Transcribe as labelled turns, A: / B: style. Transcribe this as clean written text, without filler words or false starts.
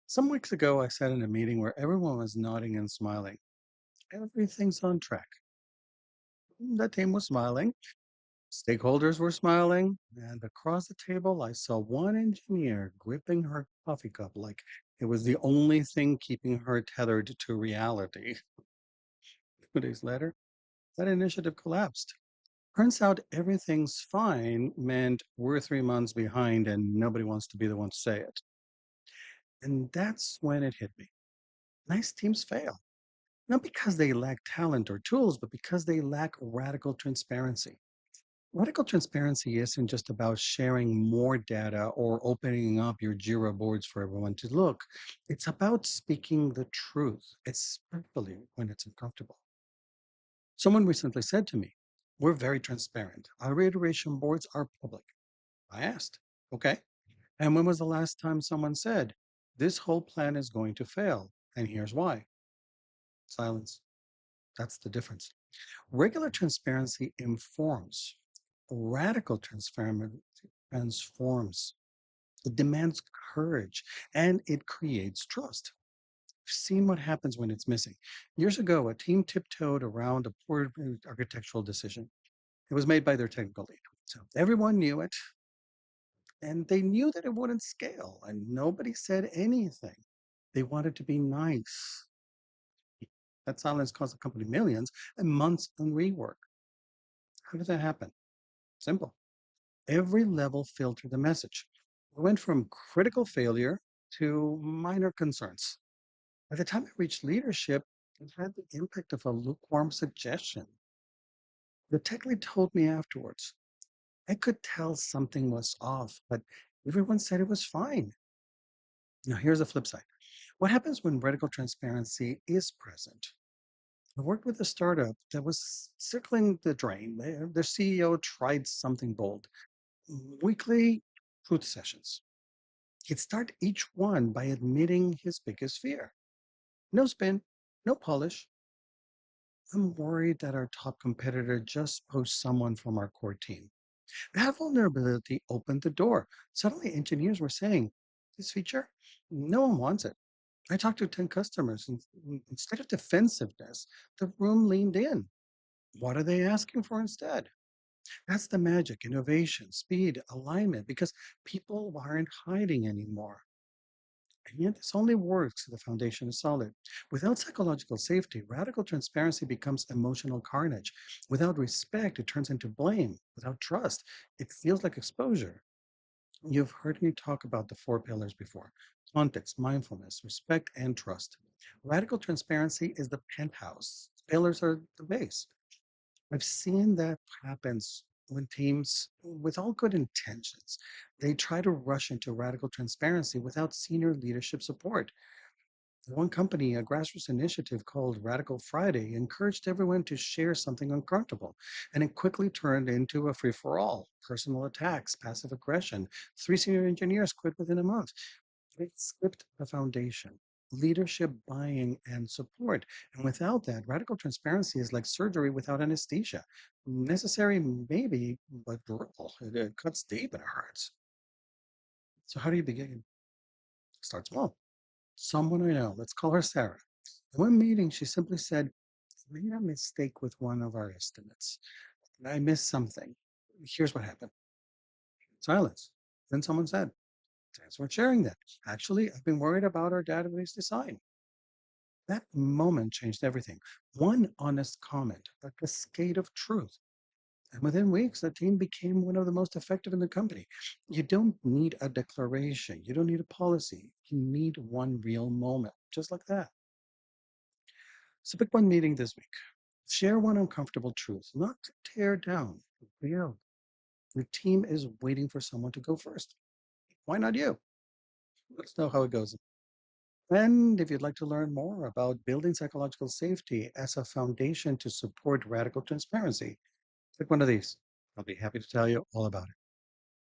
A: Some weeks ago, I sat in a meeting where everyone was nodding and smiling. Everything's on track. The team was smiling, stakeholders were smiling, and across the table, I saw one engineer gripping her coffee cup like it was the only thing keeping her tethered to reality. 2 days later, that initiative collapsed. Turns out everything's fine meant we're 3 months behind and nobody wants to be the one to say it. And that's when it hit me. Nice teams fail. Not because they lack talent or tools, but because they lack radical transparency. Radical transparency isn't just about sharing more data or opening up your Jira boards for everyone to look. It's about speaking the truth, especially when it's uncomfortable. Someone recently said to me, "We're very transparent. Our iteration boards are public." I asked, "Okay. And when was the last time someone said, 'This whole plan is going to fail, and here's why'?" Silence. That's the difference. Regular transparency informs. Radical transparency transforms. It demands courage and it creates trust. We've seen what happens when it's missing. Years ago, a team tiptoed around a poor architectural decision. It was made by their technical lead. So everyone knew it, and they knew that it wouldn't scale, and nobody said anything. They wanted to be nice. That silence cost the company millions and months in rework. How did that happen? Simple. Every level filtered the message. We went from critical failure to minor concerns. By the time it reached leadership, it had the impact of a lukewarm suggestion. The tech lead told me afterwards, "I could tell something was off, but everyone said it was fine." Now, here's the flip side. What happens when radical transparency is present? I worked with a startup that was circling the drain. Their CEO tried something bold: weekly truth sessions. He'd start each one by admitting his biggest fear. No spin, no polish. "I'm worried that our top competitor just poached someone from our core team." That vulnerability opened the door. Suddenly, engineers were saying, "This feature, no one wants it." I talked to 10 customers, and instead of defensiveness, the room leaned in. What are they asking for instead? That's the magic: innovation, speed, alignment, because people aren't hiding anymore. And yet, this only works if the foundation is solid. Without psychological safety, radical transparency becomes emotional carnage. Without respect, it turns into blame. Without trust, it feels like exposure. You've heard me talk about the 4 pillars before: context, mindfulness, respect, and trust. Radical transparency is the penthouse, pillars are the base. I've seen that happens when teams, with all good intentions, they try to rush into radical transparency without senior leadership support. One company, a grassroots initiative called Radical Friday, encouraged everyone to share something uncomfortable, and it quickly turned into a free for all: personal attacks, passive aggression. 3 senior engineers quit within a month. It skipped the foundation: leadership, buying, and support. And without that, radical transparency is like surgery without anesthesia. Necessary, maybe, but brutal. It cuts deep and it hurts. So, how do you begin? Start small. Someone I know, let's call her Sarah. In one meeting, she simply said, "I made a mistake with one of our estimates. I missed something. Here's what happened." Silence. Then someone said, "Thanks for sharing that. Actually, I've been worried about our database design." That moment changed everything. One honest comment, a cascade of truth. And within weeks, the team became one of the most effective in the company. You don't need a declaration. You don't need a policy. You need one real moment, just like that. So pick one meeting this week. Share one uncomfortable truth, not to tear down, but build. Your team is waiting for someone to go first. Why not you? Let's know how it goes. And if you'd like to learn more about building psychological safety as a foundation to support radical transparency, click one of these. I'll be happy to tell you all about it.